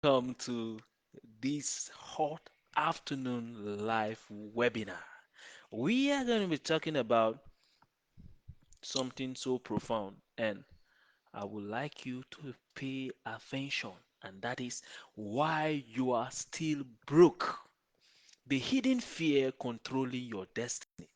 welcome to this hot afternoon live webinar. We are going to be talking about something so profound, and I would like you to pay attention, and that is why you are still broke. The hidden fear controlling your destiny.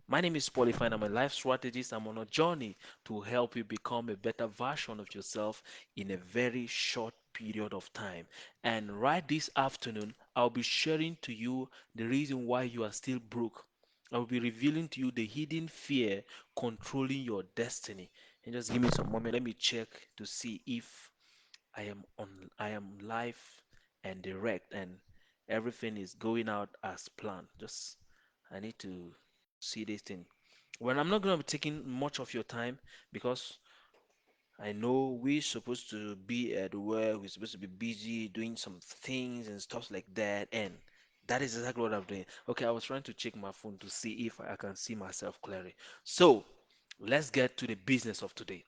My name is Polyfine. I'm a life strategist. I'm on a journey to help you become a better version of yourself in a very short period of time. And right this afternoon, I'll be sharing to you the reason why you are still broke. I'll be revealing to you the hidden fear controlling your destiny. And just give me some moment. Let me check to see if I am live and direct and everything is going out as planned. Just I need to see this thing. Well, I'm not going to be taking much of your time because I know we're supposed to be at work, we're supposed to be busy doing some things and stuff like that, and that is exactly what I'm doing. Okay, I was trying to check my phone to see if I can see myself clearly. So, let's get to the business of today.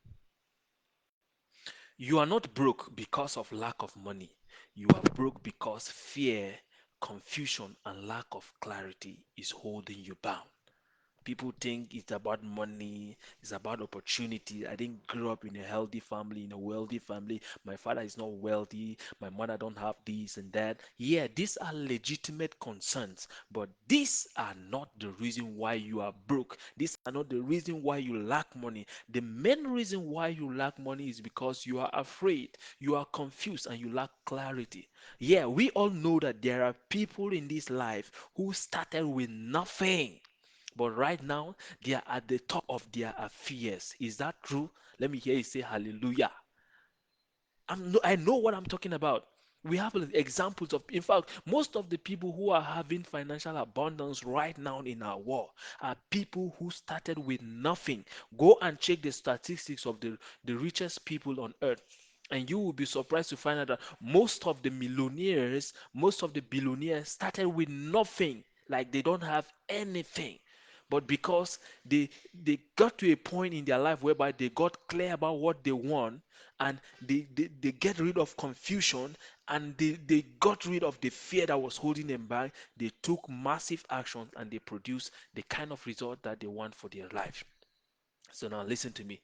You are not broke because of lack of money. You are broke because fear, confusion, and lack of clarity is holding you bound. People think it's about money, it's about opportunity. I didn't grow up in a healthy family, in a wealthy family. My father is not wealthy, my mother don't have this and that. Yeah, these are legitimate concerns, but these are not the reason why you are broke. These are not the reason why you lack money. The main reason why you lack money is because you are afraid, you are confused, and you lack clarity. Yeah, we all know that there are people in this life who started with nothing, but right now, they are at the top of their affairs. Is that true? Let me hear you say hallelujah. I know what I'm talking about. We have examples of, in fact, most of the people who are having financial abundance right now in our world are people who started with nothing. Go and check the statistics of the richest people on earth. And you will be surprised to find out that most of the billionaires started with nothing. Like they don't have anything. But because they got to a point in their life whereby they got clear about what they want, and they get rid of confusion, and they got rid of the fear that was holding them back, they took massive action and they produced the kind of result that they want for their life. So now listen to me.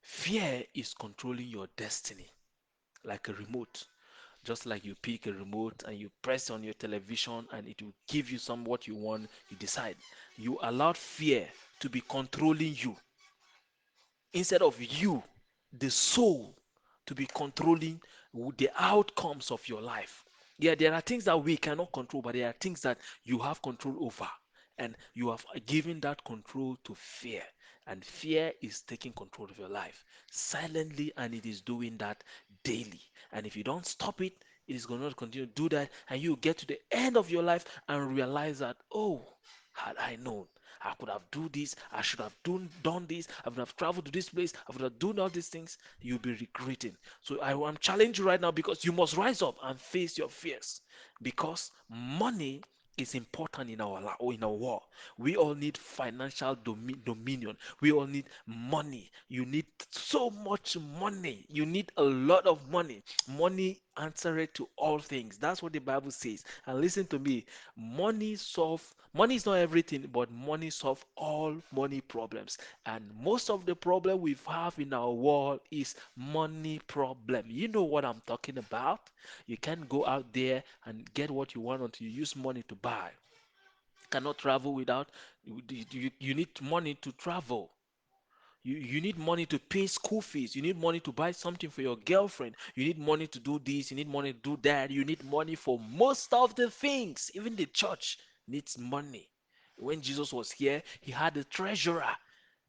Fear is controlling your destiny like a remote. Just like you pick a remote and you press on your television and it will give you some what you want, you decide. You allowed fear to be controlling you instead of you, the soul, to be controlling the outcomes of your life. Yeah, there are things that we cannot control, but there are things that you have control over. And you have given that control to fear. And fear is taking control of your life silently, and it is doing that daily. And if you don't stop it, it is going to continue to do that. And you get to the end of your life and realize that, oh, had I known, I could have do this. I should have done this. I would have traveled to this place. I would have done all these things. You'll be regretting. So I am challenging you right now because you must rise up and face your fears. Because money is important in our life or in our world. We all need financial dominion. We all need money. You need so much money. You need a lot of money. Money answereth to all things. That's what the Bible says. And listen to me. Money is not everything, but money solve all money problems. And most of the problem we have in our world is money problem. You know what I'm talking about? You can't go out there and get what you want until you use money to buy. Cannot travel without you need money to travel. You need money to pay school fees. You need money to buy something for your girlfriend. You need money to do this. You need money to do that. You need money for most of the things. Even the church needs money. When Jesus was here, he had a treasurer.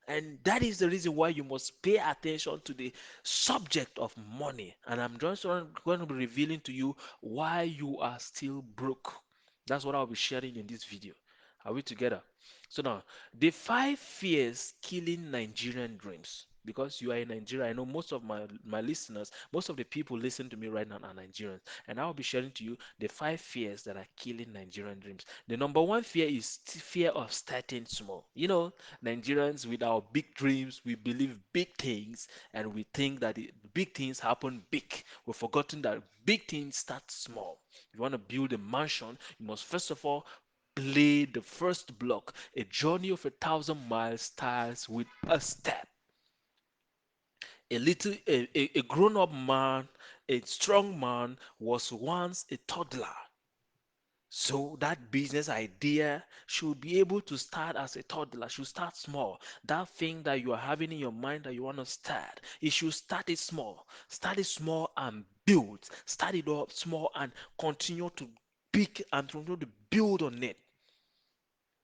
And that is the reason why you must pay attention to the subject of money. And I'm just going to be revealing to you why you are still broke. That's what I'll be sharing in this video. Are we together? So now, the five fears killing Nigerian dreams. because you are in Nigeria. I know most of my listeners, most of the people listen to me right now are Nigerians, and I'll be sharing to you the five fears that are killing Nigerian dreams. The number one fear is fear of starting small. Nigerians with our big dreams, we believe big things, and we think that big things happen big. We've forgotten that big things start small. If you want to build a mansion, you must first of all lay the first block. A journey of 1,000 miles starts with a step. A grown-up man, a strong man was once a toddler. So that business idea should be able to start as a toddler, should start small. That thing that you are having in your mind that you want to start, it should start it small. Start it small and build. Start it up small and continue to pick and continue to build on it.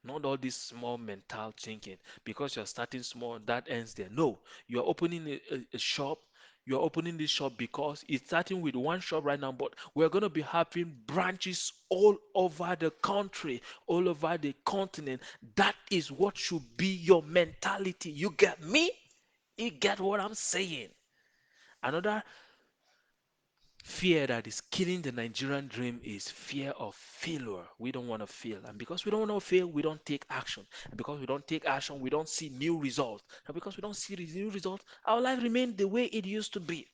Not all this small mental thinking. Because you're starting small, that ends there. No, you're opening a shop. You're opening this shop because it's starting with one shop right now, but we're going to be having branches all over the country, all over the continent. That is what should be your mentality. You get me? You get what I'm saying? Another fear that is killing the Nigerian dream is fear of failure. We don't want to fail. And because we don't want to fail, we don't take action. And because we don't take action, we don't see new results. And because we don't see the new results, our life remains the way it used to be.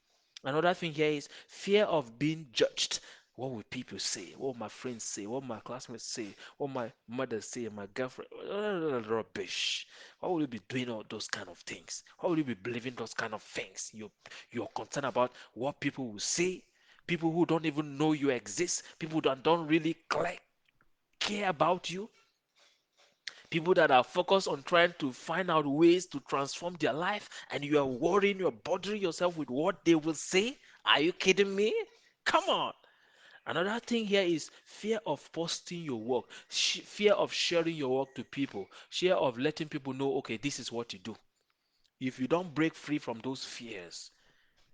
Another thing here is fear of being judged. What will people say? What will my friends say? What will my classmates say? What will my mother say? My girlfriend? Rubbish. Why will you be doing all those kind of things? Why will you be believing those kind of things? You're concerned about what people will say, people who don't even know you exist, people that don't really care about you, people that are focused on trying to find out ways to transform their life, and you are worrying, you're bothering yourself with what they will say. Are you kidding me? Come on. Another thing here is fear of posting your work, fear of sharing your work to people, fear of letting people know, okay, this is what you do. If you don't break free from those fears,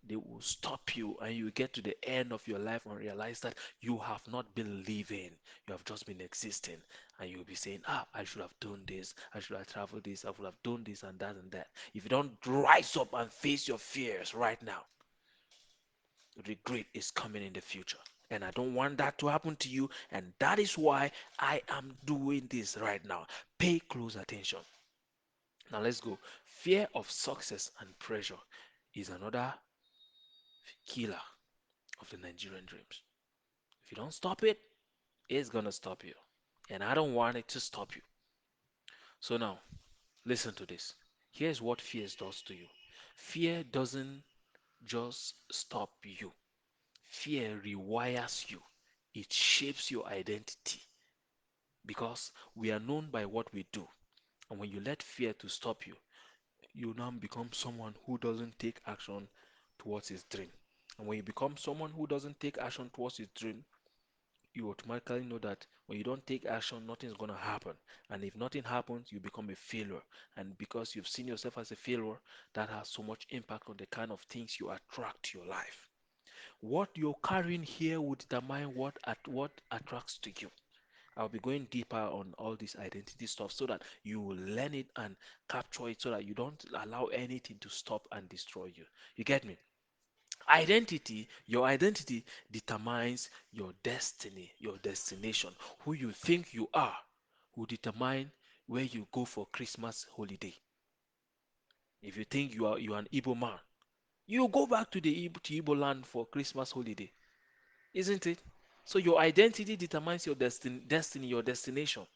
they will stop you, and you get to the end of your life and realize that you have not been living, you have just been existing, and you'll be saying, I should have done this, I should have traveled this, I would have done this and that and that. If you don't rise up and face your fears right now, regret is coming in the future. And I don't want that to happen to you, and that is why I am doing this right now. Pay close attention. Now let's go. Fear of success and pressure is another killer of the Nigerian dreams. If you don't stop it, it's gonna stop you. And I don't want it to stop you. So now, listen to this. Here's what fear does to you. Fear doesn't just stop you. Fear rewires you. It shapes your identity because we are known by what we do. And when you let fear to stop you, you now become someone who doesn't take action towards his dream. And when you become someone who doesn't take action towards his dream, you automatically know that when you don't take action, nothing's going to happen. And if nothing happens, you become a failure. And because you've seen yourself as a failure, that has so much impact on the kind of things you attract to your life. What you're carrying here will determine what attracts to you. I'll be going deeper on all this identity stuff so that you will learn it and capture it so that you don't allow anything to stop and destroy you. You get me? Your identity determines your destiny, your destination. Who you think you are will determine where you go for Christmas holiday. If you think you are an Igbo man, you go back to the Igbo land for Christmas holiday, isn't it? So your identity determines your destiny, your destination.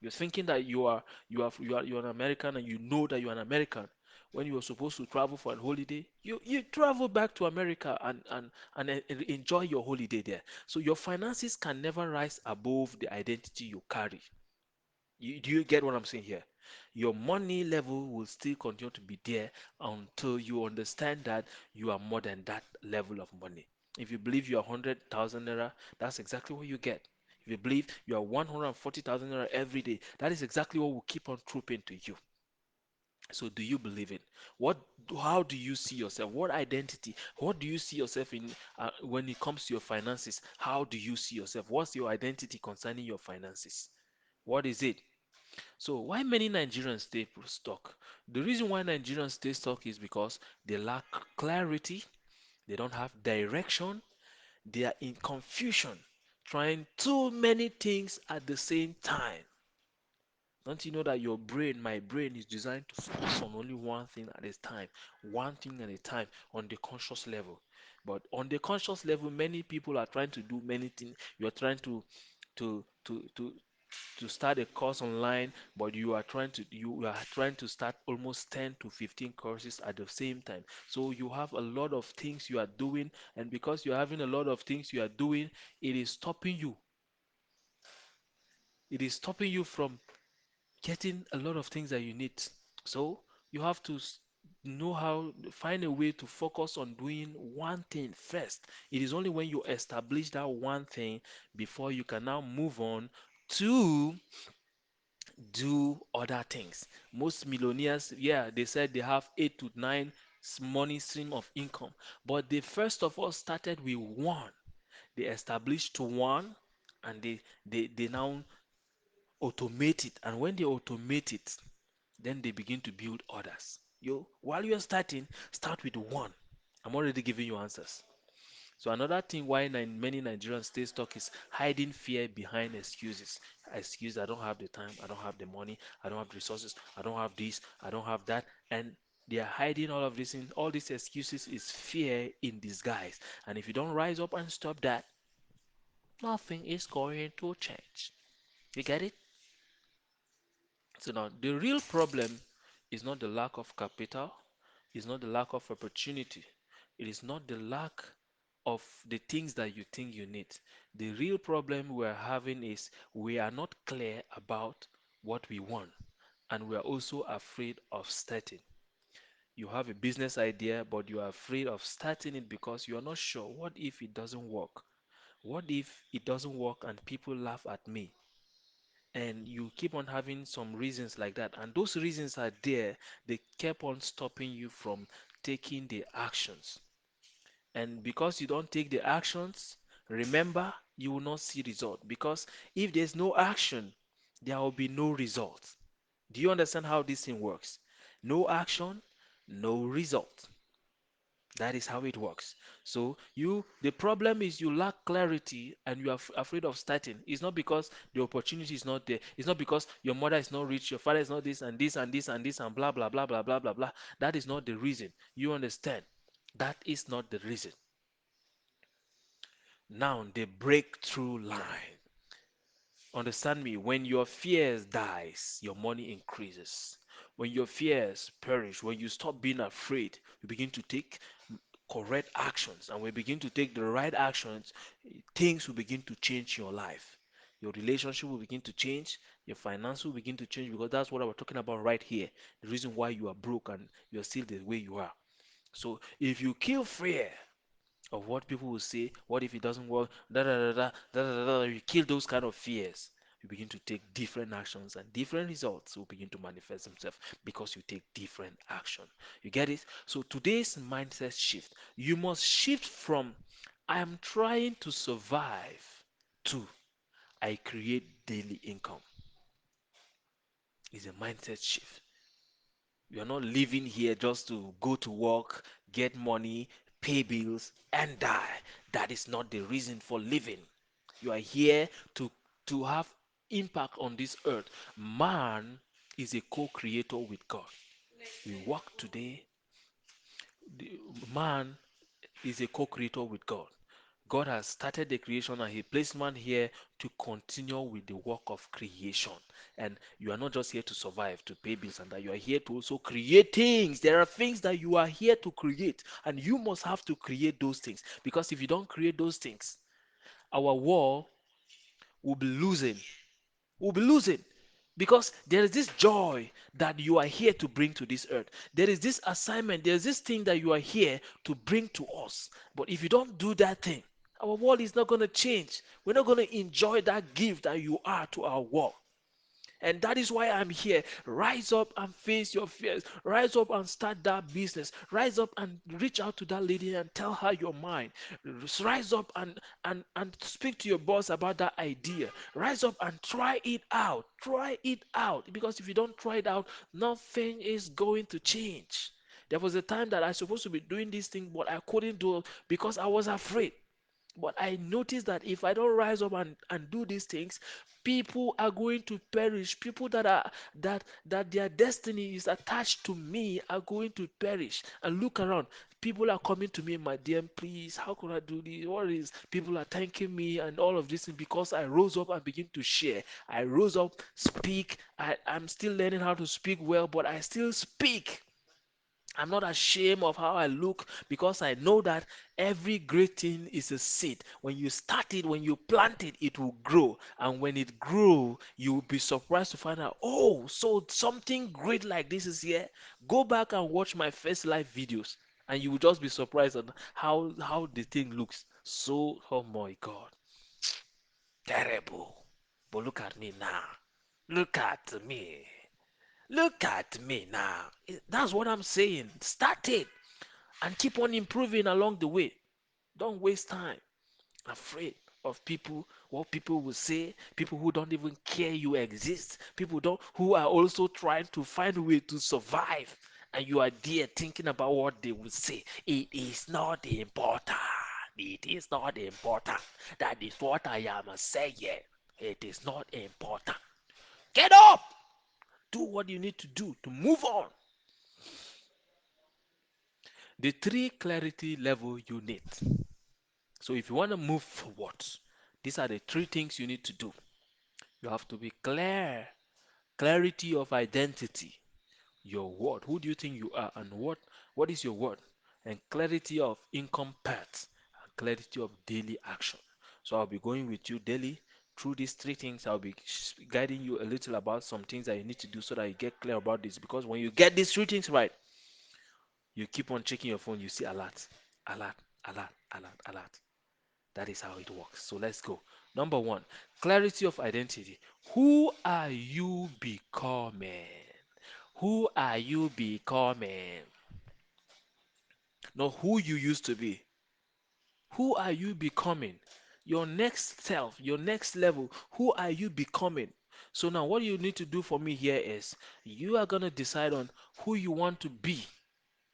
You're thinking that you're an American, and you know that you're an American. When you were supposed to travel for a holiday, you travel back to America and enjoy your holiday there. So your finances can never rise above the identity you carry. Do you get what I'm saying here? Your money level will still continue to be there until you understand that you are more than that level of money. If you believe you are 100,000 naira, that's exactly what you get. If you believe you are 140,000 naira every day, that is exactly what will keep on trooping to you. So, do you believe it? What, how do you see yourself? What identity? What do you see yourself in when it comes to your finances? How do you see yourself? What's your identity concerning your finances? What is it? So why many Nigerians stay stuck? The reason why Nigerians stay stuck is because they lack clarity, they don't have direction, they are in confusion, trying too many things at the same time. Don't you know that your brain, my brain, is designed to focus on only one thing at a time, one thing at a time on the conscious level. But on the conscious level, many people are trying to do many things. You're trying to to to to start a course online, but you are trying to start almost 10 to 15 courses at the same time. So you have a lot of things you are doing, and because you're having a lot of things you are doing, it is stopping you. It is stopping you from getting a lot of things that you need. So you have to know how find a way to focus on doing one thing first. It is only when you establish that one thing before you can now move on to do other things. Most millionaires, yeah, they said they have 8 to 9 money stream of income, but they first of all started with one. They established one, and they now automate it. And when they automate it, then they begin to build others. While you're starting, start with one. I'm already giving you answers. So another thing why many Nigerians stay stuck is hiding fear behind excuses. Excuse, I don't have the time, I don't have the money, I don't have the resources, I don't have this, I don't have that, and they are hiding all of this. In all these excuses is fear in disguise. And if you don't rise up and stop that, nothing is going to change. You get it? So now the real problem is not the lack of capital, is not the lack of opportunity, it is not the lack of the things that you think you need. The real problem we're having is we are not clear about what we want, and we are also afraid of starting. You have a business idea, but you are afraid of starting it because you are not sure. What if it doesn't work? What if it doesn't work and people laugh at me? And you keep on having some reasons like that, and those reasons are there. They kept on stopping you from taking the actions. And because you don't take the actions, remember, you will not see result, because if there's no action, there will be no result. Do you understand how this thing works? No action, no result. That is how it works. So the problem is you lack clarity and you are afraid of starting. It's not because the opportunity is not there. It's not because your mother is not rich, your father is not this and this and this and this and blah blah blah blah blah blah blah. That is not the reason. You understand? That is not the reason. Now the breakthrough line. Understand me, when your fears dies, your money increases. When your fears perish, when you stop being afraid, you begin to take correct actions. And when you begin to take the right actions, things will begin to change in your life. Your relationship will begin to change, your finance will begin to change, because that's what I was talking about right here. The reason why you are broke and you're still the way you are. So if you kill fear of what people will say, what if it doesn't work, da da da da da da da, you kill those kind of fears. You begin to take different actions, and different results will begin to manifest themselves because you take different action. You get it? So today's mindset shift, you must shift from I am trying to survive to I create daily income. Is a mindset shift. You are not living here just to go to work, get money, pay bills, and die. That is not the reason for living. You are here to have impact on this earth. Man is a co-creator with God. We work today. Man is a co-creator with God. God has started the creation and He placed man here to continue with the work of creation. And you are not just here to survive, to pay bills, and that you are here to also create things. There are things that you are here to create, and you must have to create those things. Because if you don't create those things, our war will be losing. We'll be losing. Because there is this joy that you are here to bring to this earth. There is this assignment, there is this thing that you are here to bring to us. But if you don't do that thing, our world is not going to change. We're not going to enjoy that gift that you are to our world. And that is why I'm here. Rise up and face your fears. Rise up and start that business. Rise up and reach out to that lady and tell her your mind. Rise up and speak to your boss about that idea. Rise up and try it out. Try it out. Because if you don't try it out, nothing is going to change. There was a time that I was supposed to be doing this thing, but I couldn't do it because I was afraid. But I noticed that if I don't rise up and do these things, people are going to perish. People that their destiny is attached to me are going to perish. And look around. People are coming to me in my DM, please, how could I do this? What is people are thanking me and all of this because I rose up and begin to share. I rose up, speak. I'm still learning how to speak well, but I still speak. I'm not ashamed of how I look because I know that every great thing is a seed. When you start it, when you plant it, it will grow. And when it grow, you will be surprised to find out, oh, so something great like this is here. Go back and watch my first live videos, and you will just be surprised at how the thing looks. So, oh my God, terrible. But look at me now. Look at me. Look at me now. That's what I'm saying. Start it and keep on improving along the way. Don't waste time afraid of people, what people will say, people who don't even care you exist, people don't who are also trying to find a way to survive. And you are there thinking about what they will say. It is not important. It is not important. That is what I am saying. It is not important. Get up. Do what you need to do to move on. The three clarity level you need. So if you want to move forward, these are the three things you need to do. You have to be clear, clarity of identity, your word. Who do you think you are, and what is your word? And clarity of income path, and clarity of daily action. So I'll be going with you daily through these three things. I'll be guiding you a little about some things that you need to do so that you get clear about this. Because when you get these three things right, you keep on checking your phone, you see alert, alert, alert, alert, alert. That is how it works. So let's go. Number one, clarity of identity. Who are you becoming? Who are you becoming? Not who you used to be. Who are you becoming? Your next self, your next level. Who are you becoming? So now what you need to do for me here is you are going to decide on who you want to be.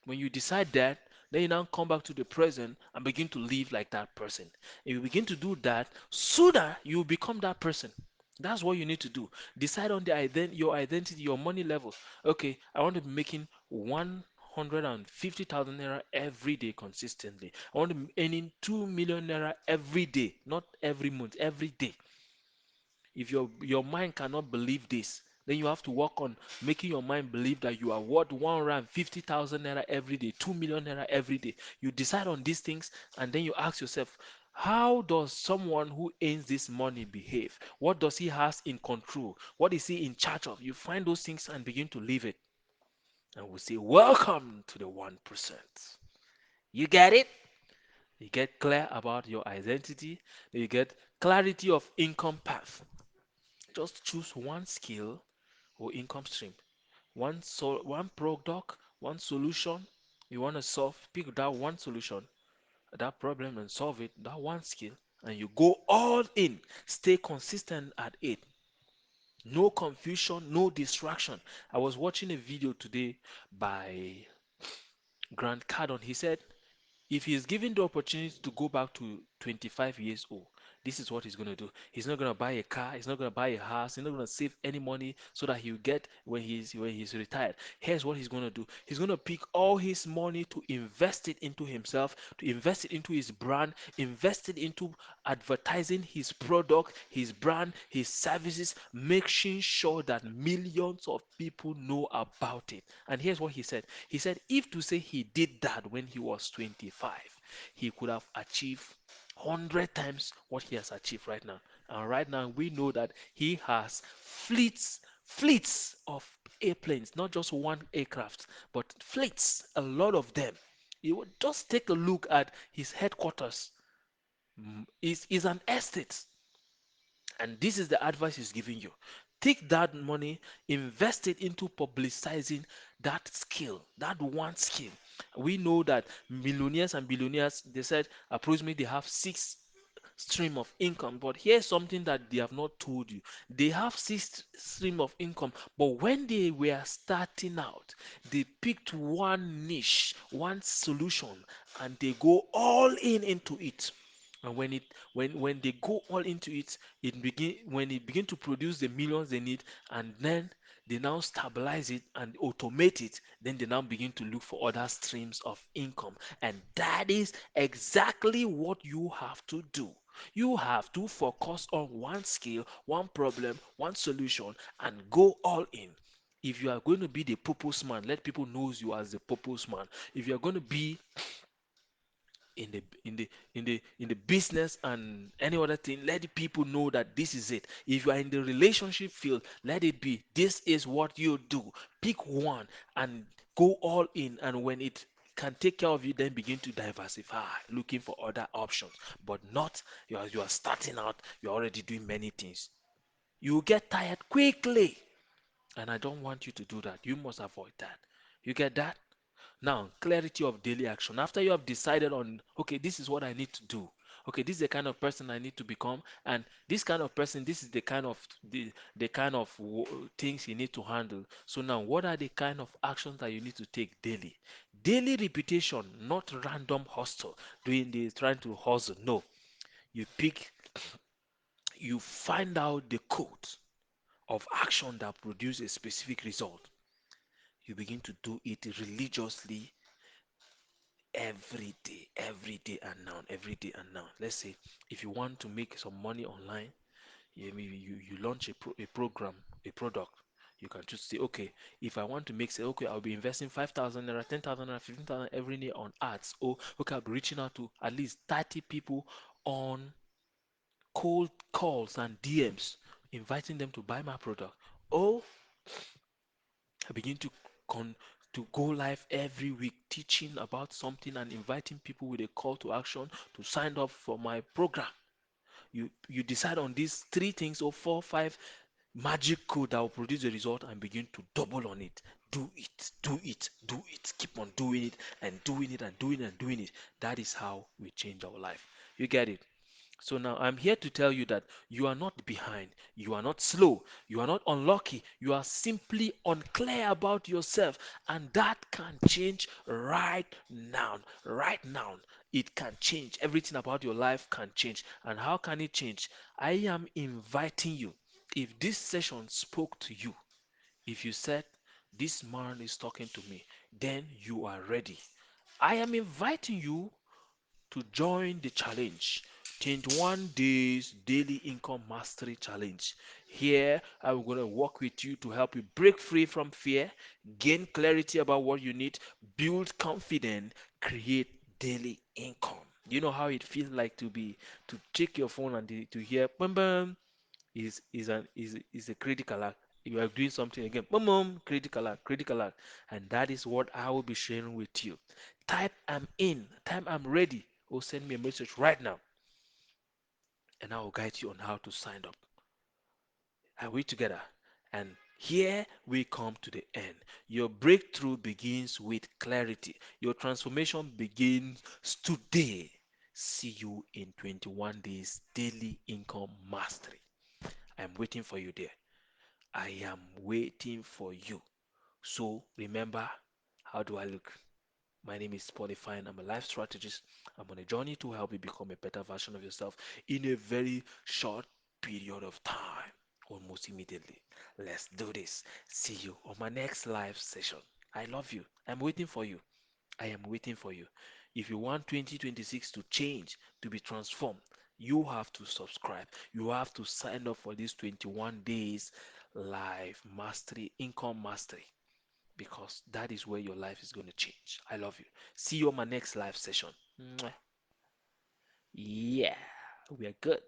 When you decide that, then you now come back to the present and begin to live like that person. If you begin to do that, sooner you will become that person. That's what you need to do. Decide on your identity, your money level. Okay, I want to be making 150,000 naira every day consistently. I want to be earning 2 million naira every day, not every month, every day. If your mind cannot believe this, then you have to work on making your mind believe that you are worth 150,000 naira every day, 2 million naira every day. You decide on these things and then you ask yourself, how does someone who earns this money behave? What does he has in control? What is he in charge of? You find those things and begin to live it. And we say, welcome to the 1%. You get it? You get clear about your identity. You get clarity of income path. Just choose one skill or income stream, one product, one solution you want to solve. Pick that one solution, that problem, and solve it. That one skill, and you go all in. Stay consistent at it. No confusion, no distraction. I was watching a video today by Grant Cardone. He said if he is given the opportunity to go back to 25 years old, this is what he's going to do. He's not going to buy a car, he's not going to buy a house, he's not going to save any money so that he'll get when he's retired. Here's what he's going to do. He's going to pick all his money to invest it into himself, to invest it into his brand, invest it into advertising his product, his brand, his services, making sure that millions of people know about it. And here's what he said. He said, if to say he did that when he was 25, he could have achieved 100 times what he has achieved right now. And right now, we know that he has fleets of airplanes, not just one aircraft, but fleets, a lot of them. You would just take a look at his headquarters. Is an estate, and this is the advice he's giving you. Take that money, invest it into publicizing that skill, that one skill. We know that millionaires and billionaires, they said approximately they have six stream of income. But here's something that they have not told you. They have six stream of income, but when they were starting out, they picked one niche, one solution, and they go all in into it. And when they go all into it, it begin to produce the millions they need, and then they now stabilize it and automate it, then they now begin to look for other streams of income. And that is exactly what you have to do. You have to focus on one skill, one problem, one solution, and go all in. If you are going to be the purpose man, let people know you as the purpose man. If you are going to be in the business and any other thing, let the people know that this is it. If you are in the relationship field, let it be this is what you do. Pick one and go all in, and when it can take care of you, then begin to diversify, looking for other options. But not you are starting out, you're already doing many things. You will get tired quickly, and I don't want you to do that. You must avoid that. You get that? Now, clarity of daily action. After you have decided on, okay, this is what I need to do. Okay, this is the kind of person I need to become, and this kind of person, this is the kind of things you need to handle. So now, what are the kind of actions that you need to take daily? Daily repetition, not random hustle, doing this, trying to hustle. No, you pick, you find out the code of action that produce a specific result. You begin to do it religiously every day and now, every day and now. Let's say if you want to make some money online, you launch a program, a product. You can just say, okay, if I want to make, say, okay, I'll be investing 5,000 naira, 10,000 naira, 15,000 every day on ads. Or, okay, I'll be reaching out to at least 30 people on cold calls and DMs, inviting them to buy my product. Or I begin to go live every week teaching about something and inviting people with a call to action to sign up for my program. You decide on these three things or four, five magic code that will produce a result and begin to double on it. Do it, do it, do it. Keep on doing it and doing it and doing it and doing it. That is how we change our life. You get it? So now I'm here to tell you that you are not behind, you are not slow, you are not unlucky, you are simply unclear about yourself, and that can change right now. Right now, it can change. Everything about your life can change. And how can it change? I am inviting you. If this session spoke to you, if you said, this man is talking to me, then you are ready. I am inviting you to join the challenge, 21 days daily income mastery challenge. Here I'm going to work with you to help you break free from fear, gain clarity about what you need, build confidence, create daily income. You know how it feels like to check your phone and to hear bum bum is a critical alert. You are doing something again, bum bum, critical alert, and that is what I will be sharing with you. Type I'm in, type I'm ready, or send me a message right now, and I will guide you on how to sign up. Are we together? And here we come to the end. Your breakthrough begins with clarity. Your transformation begins today. See you in 21 days daily income mastery. I'm waiting for you there. I am waiting for you. So remember, how do I look? My name is Spotify and I'm a life strategist. I'm on a journey to help you become a better version of yourself in a very short period of time, almost immediately. Let's do this. See you on my next live session. I love you. I'm waiting for you. I am waiting for you. If you want 2026 to change, to be transformed, you have to subscribe. You have to sign up for this 21 days live mastery, income mastery, because that is where your life is going to change. I love you. See you on my next live session. Mwah. Yeah, we are good.